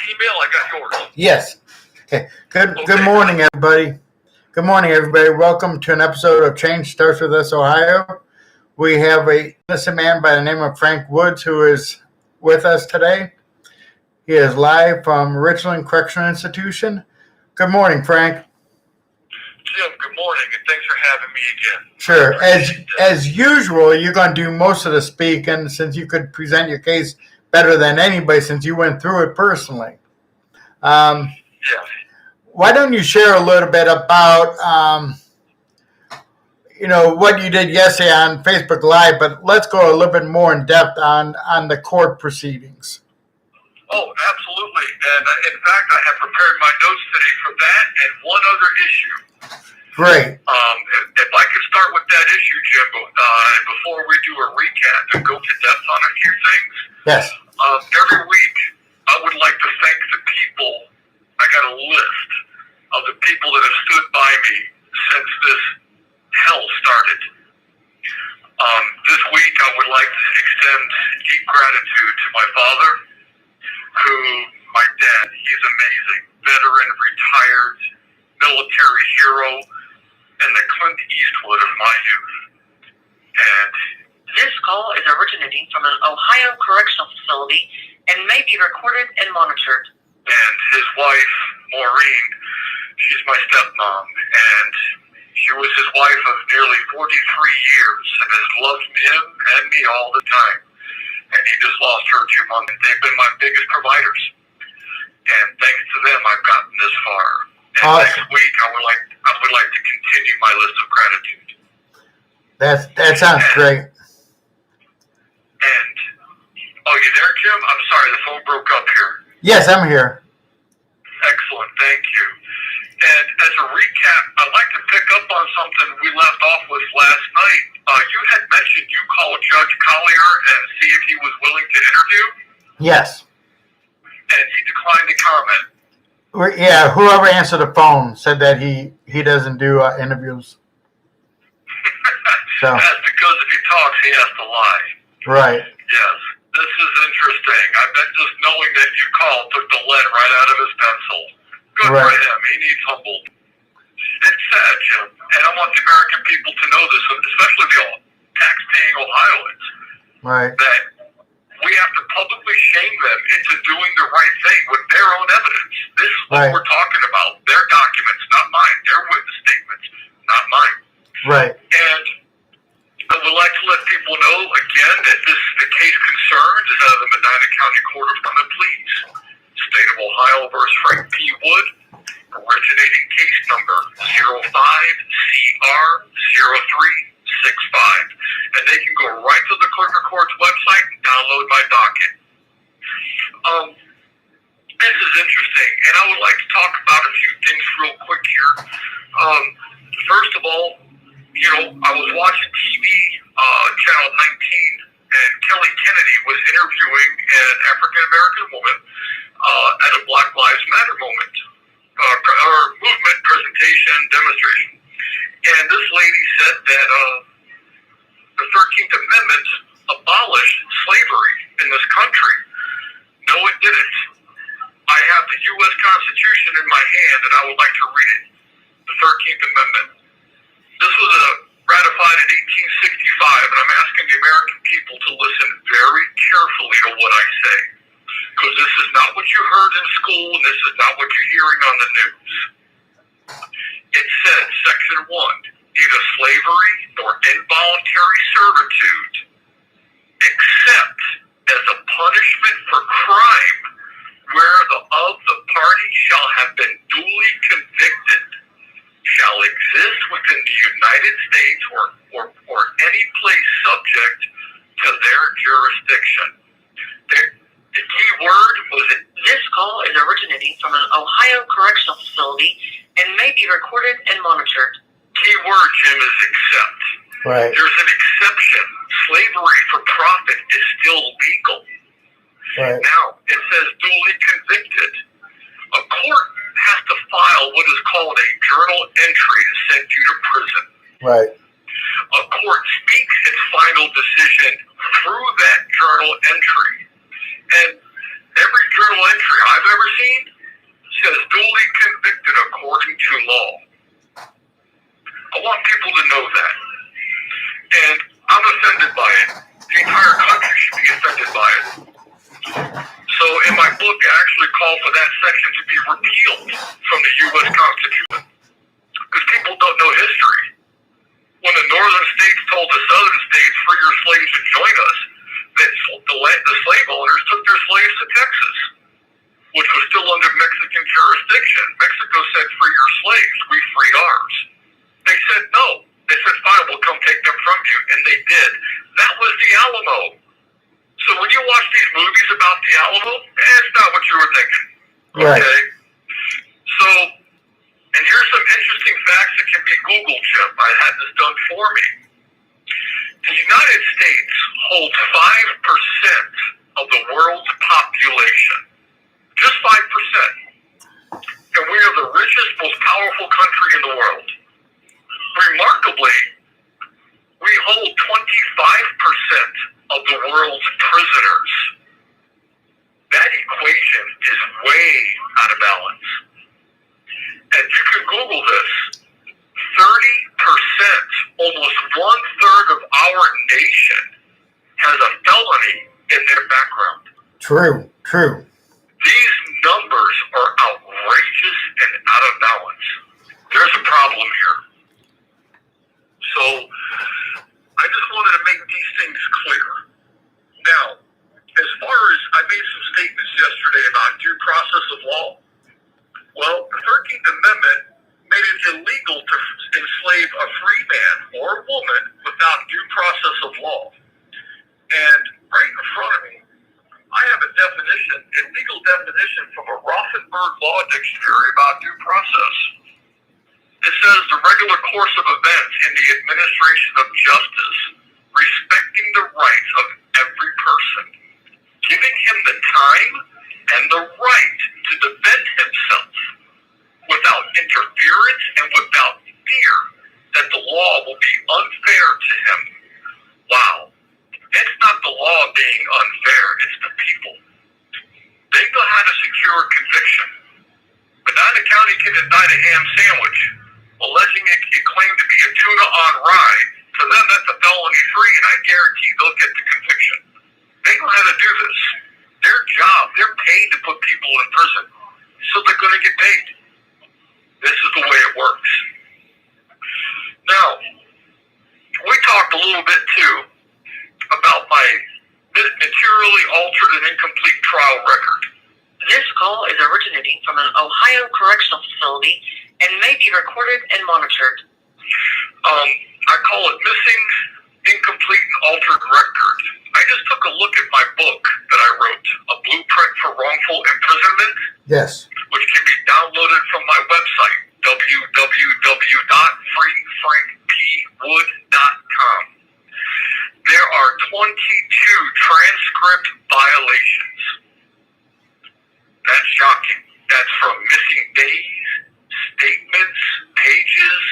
email? I got yours. Yes. Okay. Good morning, everybody. Good morning, everybody. Welcome to an episode of Change Starts With Us, Ohio. We have a innocent man by the name of Frank Woods who is with us today. He is live from Richland Correctional Institution. Good morning, Frank. Jim, good morning, and thanks for having me again. Sure. As usual, you're going to do most of the speaking since you could present your case better than anybody since you went through it personally. Yes. Why don't you share a little bit about, what you did yesterday on Facebook Live, but let's go a little bit more in depth on the court proceedings. Oh, absolutely. And in fact, I have prepared my notes today for that and one other issue. Great. If I could start with that issue, Jim, before we do a recap and go to depth on a few things. Yes. Every week, I would like to thank the people. I got a list of the people that have stood by me since this hell started. This week, I would like to extend deep gratitude to my father, my dad, he's amazing, veteran, retired, military hero, and the Clint Eastwood of my youth. And this call is originating from an Ohio correctional facility and may be recorded and monitored. And his wife, Maureen, she's my stepmom, and she was his wife of nearly 43 years and has loved him and me all the time. And he just lost her 2 months. They've been my biggest providers. And thanks to them, I've gotten this far. And awesome. Next week, I would like to continue my list of gratitude. That sounds great. And, you there, Jim? I'm sorry, the phone broke up here. Yes, I'm here. Excellent, thank you. And as a recap, I'd like to pick up on something we left off with last night. You had mentioned you called Judge Collier and see if he was willing to interview. Yes. And he declined to comment. Yeah, whoever answered the phone said that he doesn't do interviews. So. That's because if he talks, he has to lie. Right. Yes. This is interesting. I bet just knowing that you called took the lead right out of his pencil. Good right. for him. He needs humbled. It's sad, Jim, and I want the American people to know this, especially the tax-paying Ohioans, right, that we have to publicly shame them into doing the right thing with their own evidence. This is what we're talking about. Their documents, not mine. Their witness statements, not mine. Right. And I would like to let people know, again, that the case concerned is out of the Medina County Court of Common Pleas, State of Ohio versus Frank P. Wood, originating case number 05CR0365. And they can go right to the clerk of court's website and download my docket. This is interesting, and I would like to talk about a few things real quick here. First of all, I was watching TV, Channel 19, and Kelly Kennedy was interviewing an African-American woman at a Black Lives Matter moment, or movement, presentation, demonstration. And this lady said that the 13th Amendment abolished slavery in this country. No, it didn't. I have the U.S. Constitution in my hand, and I would like to read it. The 13th Amendment. This was ratified in 1865, and I'm asking the American people to listen very carefully to what I say, because this is not what you heard in school, and this is not what you're hearing on the news. It says, Section 1, neither slavery nor involuntary servitude, except as a punishment for crime where of the party shall have been duly convicted, shall exist within the United States or any place subject to their jurisdiction. The key word was this call is originating from an Ohio correctional facility and may be recorded and monitored. Key word, Jim, is except. Right. There's an exception. Slavery for profit is still legal. Right. Now, it says duly convicted. A court has to file what is called a journal entry to send you to prison. Right. A court speaks its final decision through that journal entry. And every journal entry I've ever seen says duly convicted according to law. I want people to know that. And I'm offended by it. The entire country should be offended by it. So in my book, I actually call for that section to be repealed from the U.S. Constitution. Because people don't know history. When the northern states told the southern states, free your slaves and join us, that the slave owners took their slaves to Texas, which was still under Mexican jurisdiction. Mexico said, free your slaves. We freed ours. They said no. They said, fine, we'll come take them from you. And they did. That was the Alamo. So when you watch these movies about the Alamo, it's not what you were thinking. Right. Okay? So, and here's some interesting facts that can be Googled, Jim. I had this done for me. The United States holds 5% of the world's population. Just 5%. And we are the richest, most powerful country in the world. Remarkably, we hold 25% of the world's prisoners. That equation is way out of balance. And you can Google this. 30%, almost 1/3 of our nation has a felony in their background. True. These numbers are outrageous and out of balance. There's a problem here. So, I just wanted to make these things clear. Now, as far as I made some statements yesterday about due process of law, well, the 13th Amendment made it illegal to enslave a free man or woman without due process of law. And right in front of me, I have a definition, a legal definition from a Rothenberg Law Dictionary about due process. It says the regular course of events in the administration of justice, respecting the rights of every person, giving him the time and the right to defend himself without interference and without fear that the law will be unfair to him. Wow. It's not the law being unfair, it's the people. They know how to secure a conviction. Medina County can indict a ham sandwich, alleging it claimed to be a tuna on rye. To them, that's a felony free, and I guarantee they'll get the conviction. They know how to do this. Their job, they're paid to put people in prison, so they're going to get paid. This is the way it works. Now, we talked a little bit, too, about my materially altered and incomplete trial record. This call is originating from an Ohio correctional facility and may be recorded and monitored. I call it missing, incomplete, and altered record. I just took a look at my book that I wrote, A Blueprint for Wrongful Imprisonment. Yes. Which can be downloaded from my website, www.freefrankpwood.com. There are 22 transcript violations. That's shocking. That's from missing days, statements, pages.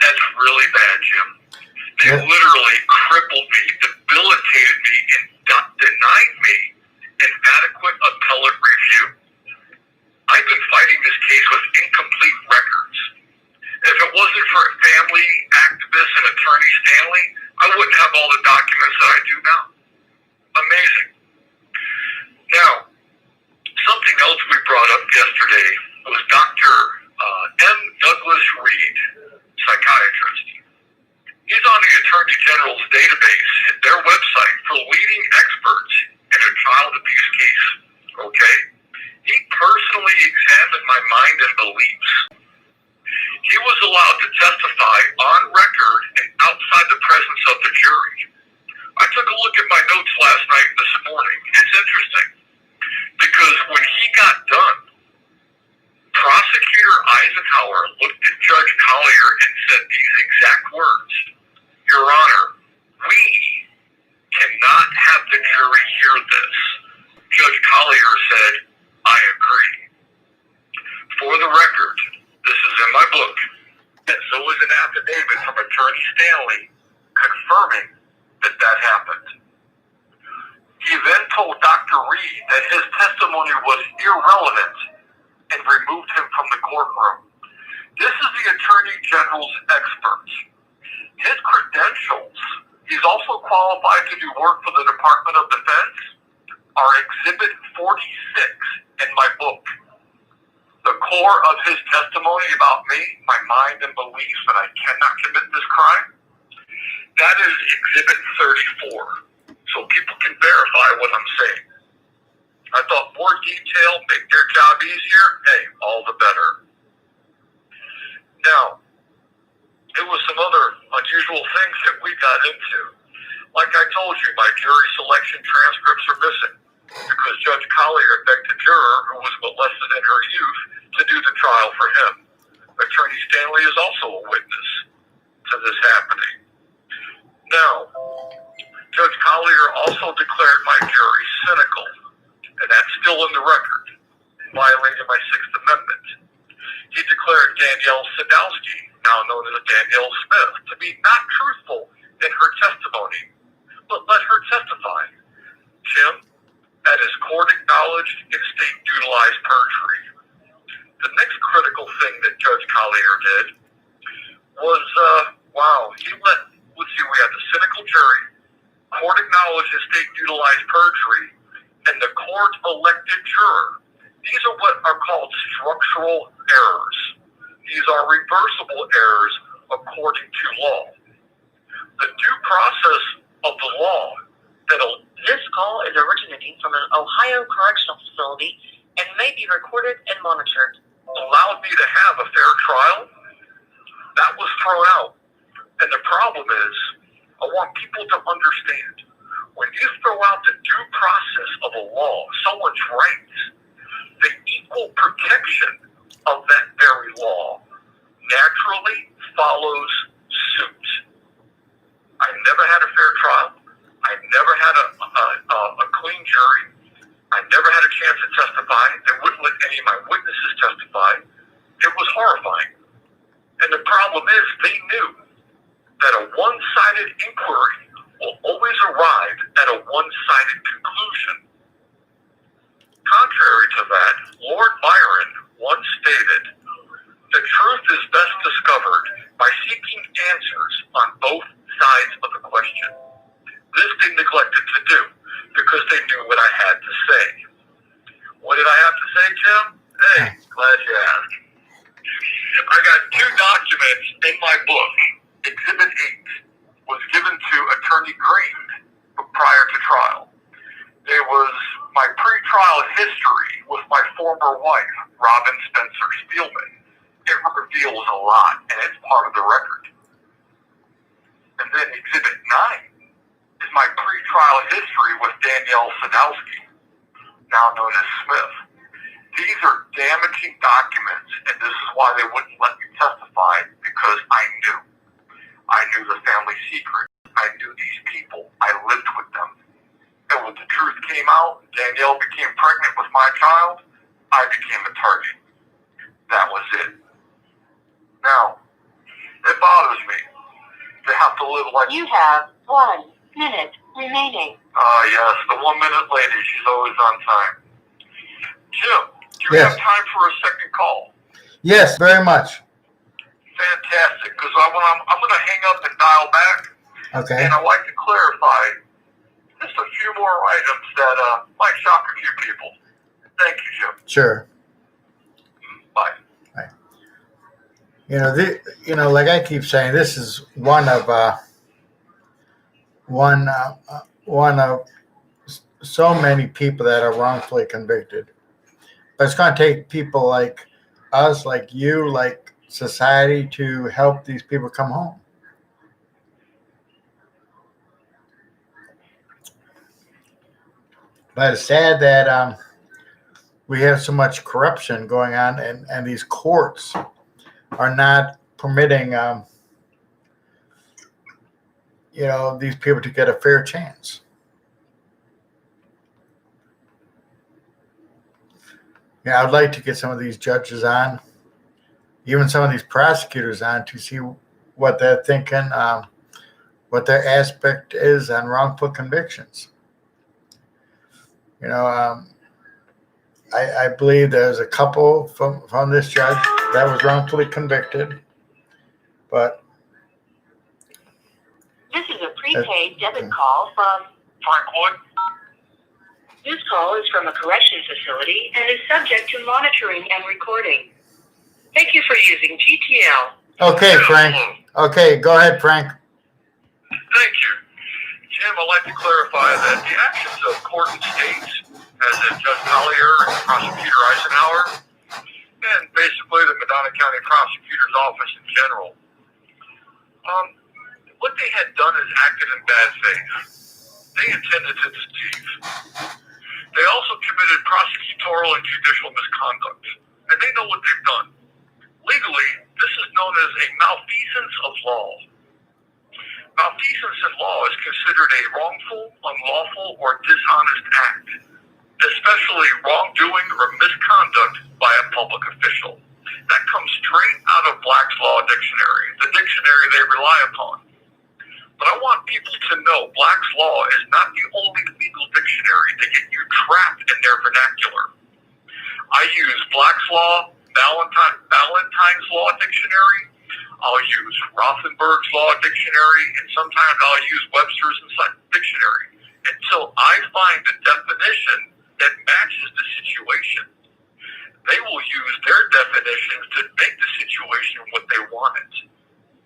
That's really bad, Jim. They literally crippled me, debilitated me, and denied me an adequate appellate review. I've been fighting this case with incomplete records. If it wasn't for family activist and attorney Stanley, I wouldn't have all the documents that I do now. Amazing. Now, something else we brought up yesterday was Dr. M. Douglas Reed, psychiatrist. He's on the Attorney General's database at their website for leading experts in a child abuse case. Okay? He personally examined my mind and beliefs. He was allowed to testify on record and outside the presence of the jury. I took a look at my notes last night and this morning. It's interesting because when he got done, Prosecutor Eisenhower looked at Judge Collier and said these exact words: Your Honor, we cannot have the jury hear this. Judge Collier said, I agree. For the record, this is in my book, and so is an affidavit from Attorney Stanley confirming that happened. He then told Dr. Reed that his testimony was irrelevant and removed him from the courtroom. This is the Attorney General's expert. His credentials, he's also qualified to do work for the Department of Defense, are Exhibit 46 in my book. The core of his testimony about me, my mind and beliefs that I cannot commit this crime, that is Exhibit 34. So people can verify what I'm saying. I thought more detail make their job easier. Hey, all the better. Now, there was some other unusual things that we got into. Like I told you, my jury selection transcripts are missing because Judge Collier begged a juror who was molested in her youth to do the trial for him. Attorney Stanley is also a witness to this happening. Now, Judge Collier also declared my jury cynical, and that's still in the record, violating my Sixth Amendment. He declared Danielle Sadowski, now known as Danielle Smith, to be not truthful in her testimony, but let her testify. Jim, that is court-acknowledged and state-utilized perjury. The next critical thing that Judge Collier did was, we had the cynical jury, court-acknowledged and state-utilized perjury, and the court-elected juror. These are what are called structural errors. These are reversible errors according to law. The due process of the law that'll... This call is originating from an Ohio correctional facility and may be recorded and monitored. allowed me to have a fair trial, that was thrown out. And the problem is, I want people to understand, when you throw out the due process of a law, someone's rights, the equal protection of that very law naturally follows suit. I never had a fair trial. I never had a clean jury. I never had a chance to testify. They wouldn't let any of my witnesses testify. It was horrifying. And the problem is, they knew that a one-sided inquiry will always arrive at a one-sided conclusion. Contrary to that, Lord Byron once stated, "The truth is best discovered by seeking answers on both sides of the question." This they neglected to do because they knew what I had to say. What did I have to say, Jim? Hey, glad you asked. I got 2 documents in my book. Exhibit 8 was given to Attorney Green prior to trial. There was my pre-trial history with my former wife, Robin Spencer Spielman. It reveals a lot, and it's part of the record. And then Exhibit 9 is my pre-trial history with Danielle Sadowski, now known as Smith. These are damaging documents, and this is why they wouldn't let me testify, because I knew the family secret. I knew these people. I lived with them. And when the truth came out, Danielle became pregnant with my child, I became a target. That was it. Now, it bothers me to have to live like... You have 1 minute remaining. Yes, the 1 minute lady. She's always on time. Jim, do you Yes. have time for a second call? Yes, very much. Fantastic, because I'm going to hang up and dial back, Okay. and I'd like to clarify just a few more items that might shock a few people. Thank you, Jim. Sure. Bye. Like I keep saying, this is one of so many people that are wrongfully convicted. But it's going to take people like us, like you, like society to help these people come home. But it's sad that we have so much corruption going on, and these courts are not permitting, these people to get a fair chance. Yeah, I'd like to get some of these judges on, even some of these prosecutors on, to see what they're thinking, what their aspect is on wrongful convictions. You know, I believe there's a couple from this judge that was wrongfully convicted, but This is a prepaid debit call from Frank Wood? This call is from a corrections facility and is subject to monitoring and recording. Thank you for using GTL. okay, Frank. Okay, go ahead, Frank. Thank you. Jim, I'd like to clarify that the actions of court and states, as in Judge Collier and Prosecutor Eisenhower, and basically the Medina County Prosecutor's Office in general, what they had done is acted in bad faith. They intended to deceive. They also committed prosecutorial and judicial misconduct, and they know what they've done. Legally, this is known as a malfeasance of law. Malfeasance in law is considered a wrongful, unlawful, or dishonest act, especially wrongdoing or misconduct by a public official. That comes straight out of Black's Law Dictionary, the dictionary they rely upon. But I want people to know Black's Law is not the only legal dictionary to get you trapped in their vernacular. I use Black's Law, Valentine's Law Dictionary, I'll use Rothenberg's Law Dictionary, and sometimes I'll use Webster's Dictionary until I find a definition that matches the situation. They will use their definitions to make the situation what they want it.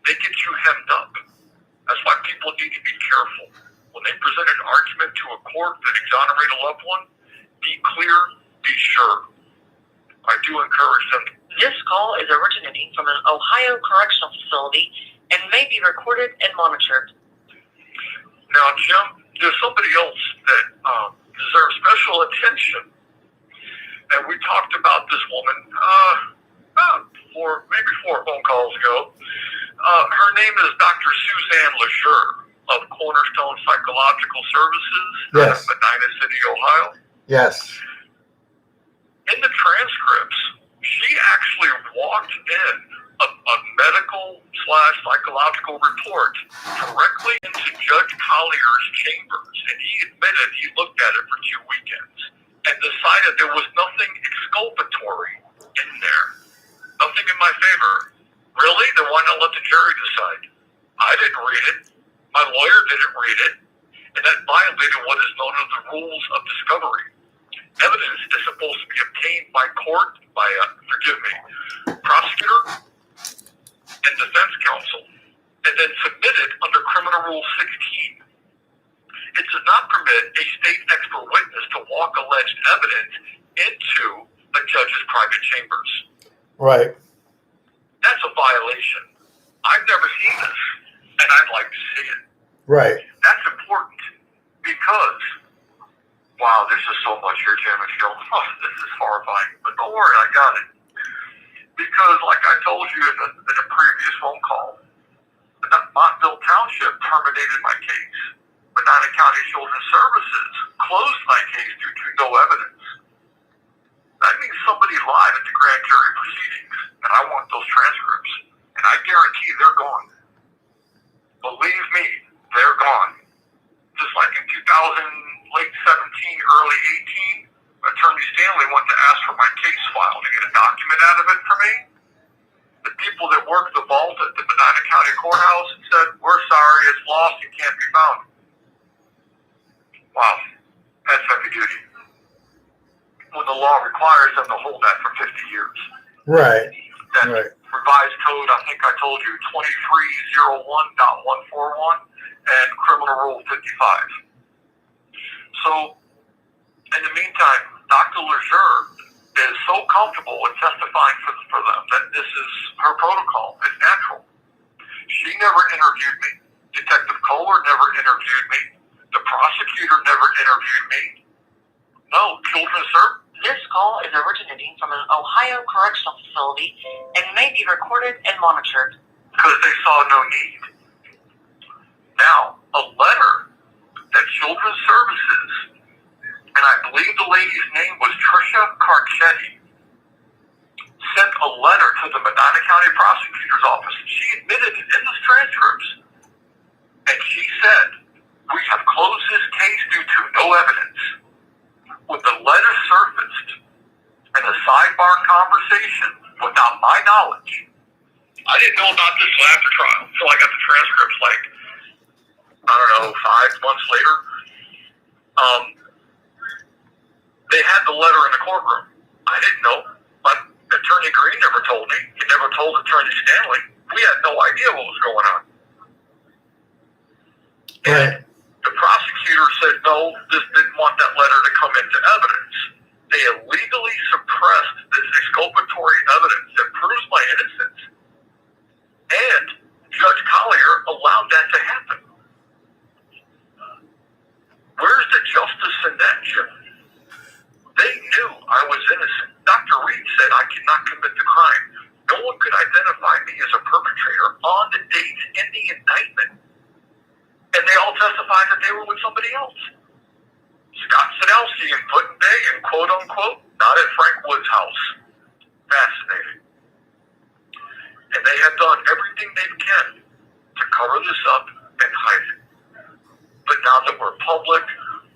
They get you hemmed up. That's why people need to be careful. When they present an argument to a court that exonerate a loved one, be clear, be sure. I do encourage them. This call is originating from an Ohio correctional facility and may be recorded and monitored. Now, Jim, there's somebody else that deserves special attention. And we talked about this woman maybe four phone calls ago. Her name is Dr. Suzanne Lejeune of Cornerstone Psychological Services out of Medina City, Ohio. Yes. In the transcripts, she actually walked in a medical/psychological report directly into Judge Collier's chambers, and he admitted he looked at it for 2 weekends and decided there was nothing exculpatory in there. Nothing in my favor. Really? Then why not let the jury decide? I didn't read it. My lawyer didn't read it. And that violated what is known as the rules of discovery. Evidence is supposed to be obtained by court, by prosecutor and defense counsel, and then submitted under Criminal Rule 16. It does not permit a state expert witness to walk alleged evidence into a judge's private chambers. Right. That's a violation. I've never seen this, and I'd like to see it. Right. That's important because, wow, there's just so much here, Jim. It's going, oh, this is horrifying. But don't worry, I got it. Because, like I told you in a previous phone call, Montville Township terminated my case. Medina County Children's Services closed my case due to no evidence. That means somebody lied at the grand jury proceedings, and I want those transcripts. And I guarantee they're gone. Believe me, they're gone. Just like in 2000, late 17, early 18, Attorney Stanley went to ask for my case file to get a document out of it for me. The people that worked the vault at the Medina County Courthouse said, we're sorry, it's lost, it can't be found. Wow, that's heavy duty. When the law requires them to hold that for 50 years. Right. That right. revised code, I think I told you, 2301.141 and Criminal Rule 55. So, in the meantime, Dr. Lejeune is so comfortable with testifying for them that this is her protocol. It's natural. She never interviewed me. Detective Kohler never interviewed me. The prosecutor never interviewed me. No, children's service. This call is originating from an Ohio correctional facility and may be recorded and monitored. Because they saw no need. Now, a letter that Children's Services, and I believe the lady's name was Tricia Carcetti, sent a letter to the Medina County Prosecutor's Office. She admitted it in the transcripts. And she said, we have closed this case due to no evidence. when the letter surfaced in a sidebar conversation without my knowledge, I didn't know about this till after trial. So I got the transcripts like, I don't know, 5 months later. They had the letter in the courtroom. I didn't know, but Attorney Green never told me. He never told Attorney Stanley. We had no idea what was going on. And the prosecutor said, no, this didn't want that letter to come into evidence. They illegally suppressed this exculpatory evidence that proves my innocence. And Judge Collier allowed that to happen. Where's the justice in that, Jim? They knew I was innocent. Dr. Reed said I could not commit the crime. No one could identify me as a perpetrator on the date in the indictment. And they all testified that they were with somebody else. Scott Sadowski and Putin Bay and quote unquote, not at Frank Wood's house. Fascinating. And they have done everything they can to cover this up and hide it. But now that we're public,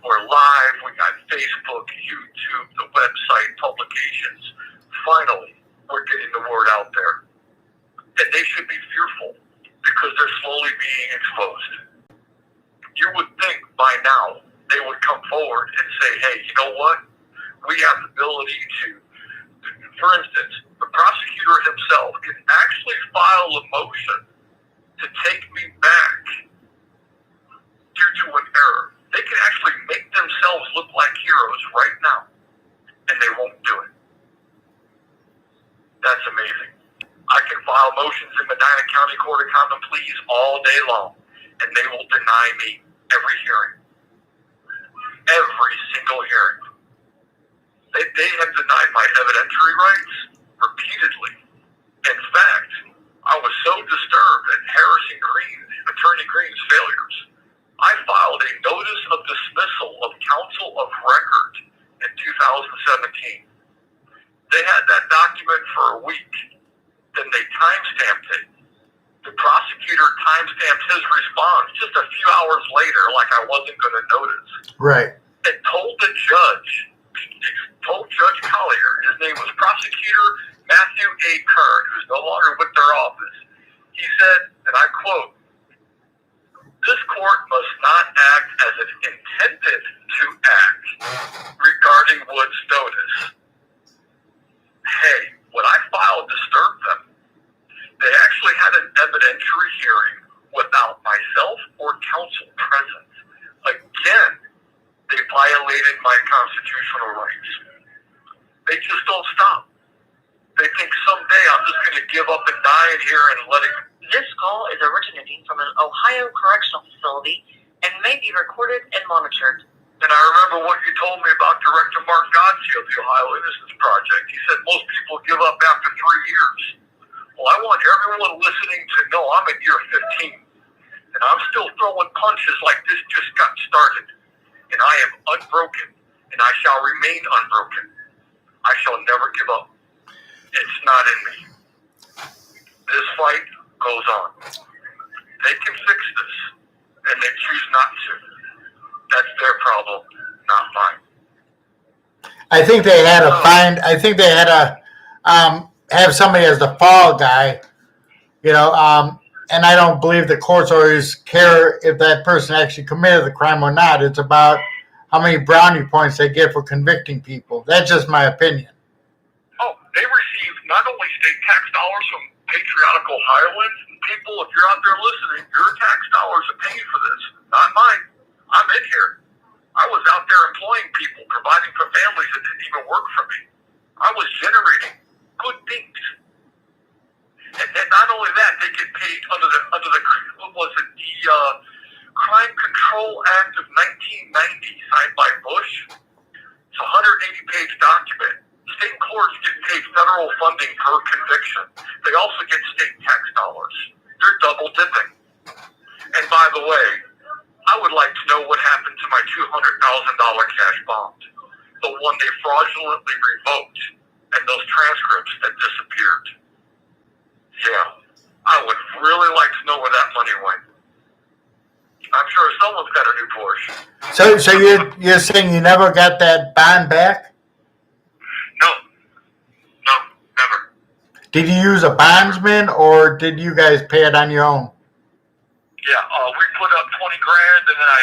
we're live, we got Facebook, YouTube, the website, publications. Finally, we're getting the word out there. And they should be fearful because they're slowly being exposed. You would think by now they would come forward and say, hey, you know what? We have the ability to, for instance, the prosecutor himself can actually file a motion to take me back due to an error. They can actually make themselves look like heroes right now, and they won't do it. That's amazing. I can file motions in Medina County Court of Common Pleas all day long, and they will deny me every hearing. Every single hearing. They have denied my evidentiary rights repeatedly. In fact, I was so disturbed at Attorney Green's failures, I filed a notice of dismissal of counsel of record in 2017. They had that document for a week. Then they time-stamped it. The prosecutor time-stamped his response just a few hours later, like I wasn't going to notice. Right. And told Judge Collier, his name was Prosecutor Matthew A. Kern, who's no longer with their office. He said, and I quote, "This court must not act as it intended to act regarding Wood's notice." Hey, what I filed disturbed them. They actually had an evidentiary hearing without myself or counsel present. Again, they violated my constitutional rights. They just don't stop. They think someday I'm just going to give up and die in here and let it. This call is originating from an Ohio correctional facility and may be recorded and monitored. And I remember what you told me about Director Mark Godsey of the Ohio Innocence Project. He said most people give up after 3 years. Well, I want everyone listening to know I'm at year 15. And I'm still throwing punches like this just got started. And I am unbroken. And I shall remain unbroken. I shall never give up. It's not in me. This fight goes on. They can fix this. And they choose not to. That's their problem, not mine. I think they had to find. I think they had to have somebody as the fall guy. And I don't believe the courts always care if that person actually committed the crime or not. It's about how many brownie points they get for convicting people. That's just my opinion. Oh, they receive not only state tax dollars from patriotic Ohioans. People, if you're out there listening, your tax dollars are paying for this, not mine. I'm in here. I was out there employing people, providing for families that didn't even work for me. I was generating good things. And then not only that, they get paid under the what was it, the Crime Control Act of 1990, signed by Bush. It's a 180-page document. State courts get paid federal funding per conviction. They also get state tax dollars. They're double dipping. And by the way, I would like to know what happened to my $200,000 cash bond, the one they fraudulently revoked, and those transcripts that disappeared. Yeah, I would really like to know where that money went. I I'm sure someone's got a new Porsche. So you're saying you never got that bond back? No, never. Did you use a bondsman or did you guys pay it on your own? Yeah, we put up $20,000, and then I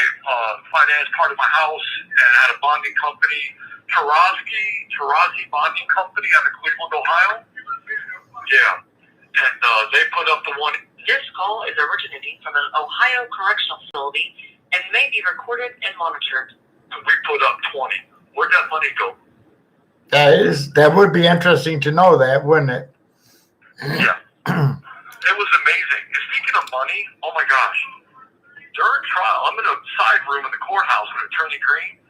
financed part of my house and had a bonding company, Tarazi Bonding Company out of Cleveland, Ohio. Yeah, and they put up the one. This call is originating from an Ohio correctional facility and may be recorded and monitored. We put up 20. Where'd that money go? That would be interesting to know that, wouldn't it? Yeah. It was amazing. And speaking of money, oh my gosh. During trial, I'm in a side room in the courthouse with Attorney Green.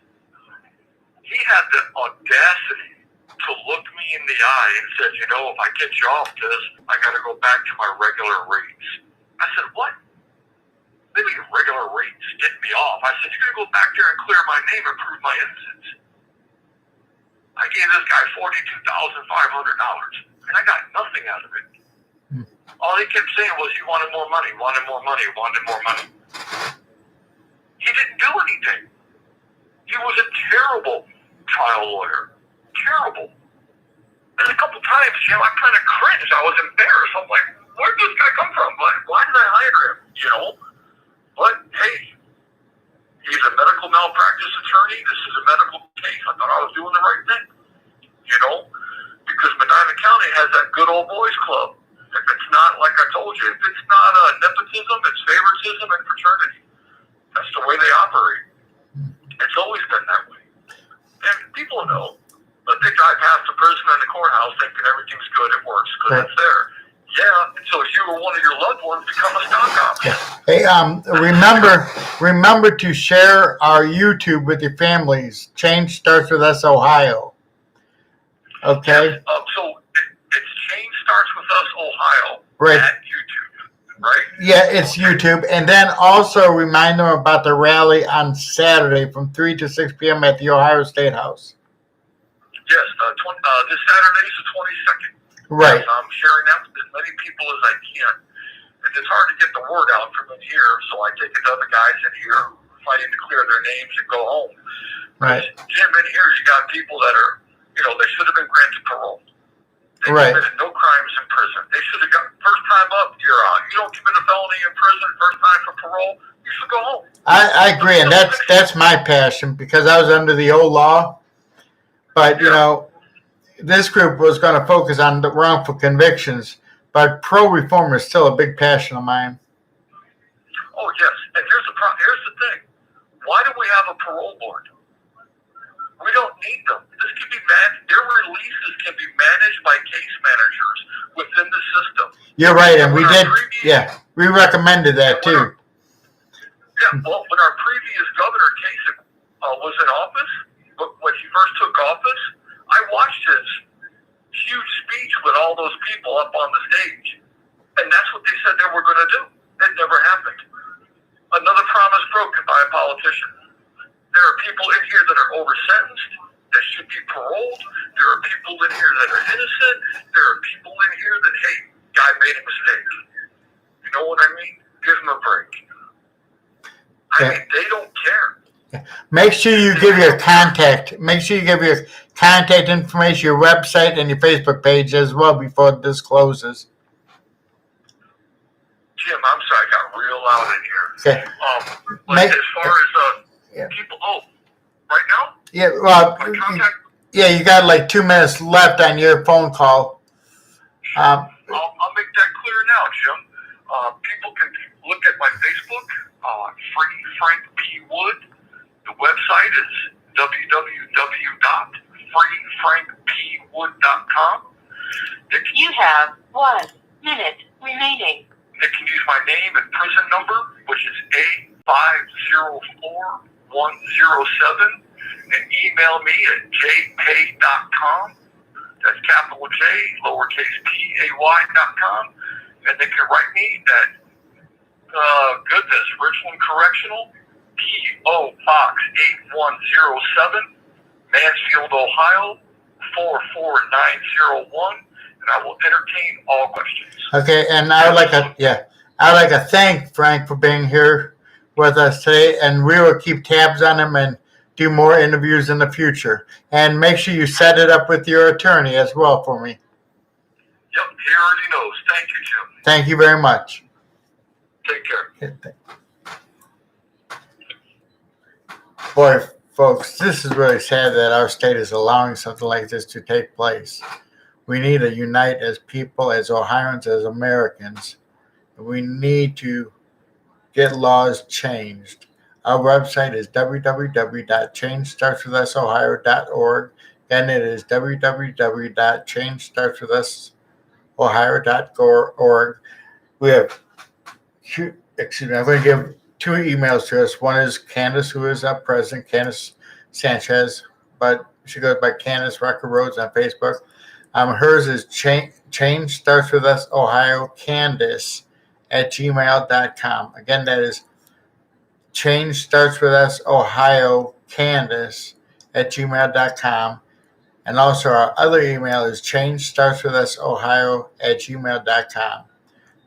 He had the audacity to look me in the eye and said, if I get you off this, I got to go back to my regular rates. I said, what? Maybe regular rates get me off. I said, you're going to go back there and clear my name and prove my innocence. I gave this guy $42,500, and I got nothing out of it. All he kept saying was he wanted more money, wanted more money, wanted more money. He didn't do anything. He was a terrible trial lawyer. Terrible. And a couple times, I kind of cringed. I was embarrassed. I'm like, where did this guy come from? Why did I hire him? But, hey, he's a medical malpractice attorney. This is a medical case. I thought I was doing the right thing. Because Medina County has that good old boys club. If it's not, like I told you, if it's not nepotism, it's favoritism and fraternity. That's the way they operate. It's always been that way. And people know. But they drive past the prison and the courthouse thinking everything's good, it works, because it's there. Yeah, until you or one of your loved ones become a stock option. Hey, remember to share our YouTube with your families. Change Starts With Us Ohio. Okay? So it's Change Starts With Us Ohio Right. at YouTube, right? Yeah, it's YouTube. And then also remind them about the rally on Saturday from 3 to 6 p.m. at the Ohio State House. Yes, this Saturday is the 22nd. Right. Yes, I'm sharing that with as many people as I can. And it's hard to get the word out from in here, so I take it to other guys in here fighting to clear their names and go home. Right. Jim, in here you got people that are, they should have been granted parole. They Right. committed no crimes in prison. They should have got first time up, you're out. You don't commit a felony in prison, first time for parole, you should go home. I agree, and that's my passion because I was under the old law. But, this group was going to focus on the wrongful convictions, but pro-reform is still a big passion of mine. Oh, yes. And here's the thing. Why do we have a parole board? We don't need them. This can be their releases can be managed by case managers within the system. You're right, and we recommended that too. When our previous governor, Kasich, was in office, when he first took office, I watched his huge speech with all those people up on the stage. And that's what they said they were going to do. It never happened. Another promise broken by a politician. There are people in here that are over-sentenced, that should be paroled. There are people in here that are innocent. There are people in here that, hey, guy made a mistake. You know what I mean? Give him a break. They don't care. Make sure you give your contact. Make sure you give your contact information, your website, and your Facebook page as well before this closes. Jim, I'm sorry, I got real loud in here. Okay. As far as people, right now? Yeah. Well. My contact. Yeah, you got like 2 minutes left on your phone call. I'll make that clear now, Jim. People can look at my Facebook, Free Frank P. Wood. The website is www.freefrankpwood.com. You have 1 minute remaining. They can use my name and prison number, which is A504107, and email me at jpay.com. That's capital J, lowercase pay.com. And they can write me at, Richland Correctional, P.O. Box 8107, Mansfield, Ohio, 44901, and I will entertain all questions. Okay, and I would like to thank Frank for being here with us today, and we will keep tabs on him and do more interviews in the future. And make sure you set it up with your attorney as well for me. Yep, he already knows. Thank you, Jim. Thank you very much. Take care. Boy, folks, this is really sad that our state is allowing something like this to take place. We need to unite as people, as Ohioans, as Americans. We need to get laws changed. Our website is www.changestartswithusohio.org. Then it is www.changestartswithusohio.org. We have, I'm going to give two emails to us. One is Candace, who is our president, Candace Sanchez, but she goes by Candace Rucker Rhodes on Facebook. Hers is Change Starts With Us Ohio, Candace @gmail.com. Again, that is Change Starts With Us Ohio, Candace @gmail.com. And also our other email is Change Starts With Us Ohio @gmail.com.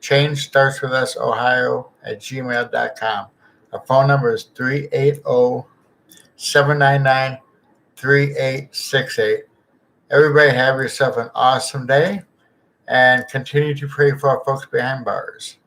Change Starts With Us Ohio @gmail.com. Our phone number is 380-799-3868. Everybody have yourself an awesome day and continue to pray for our folks behind bars.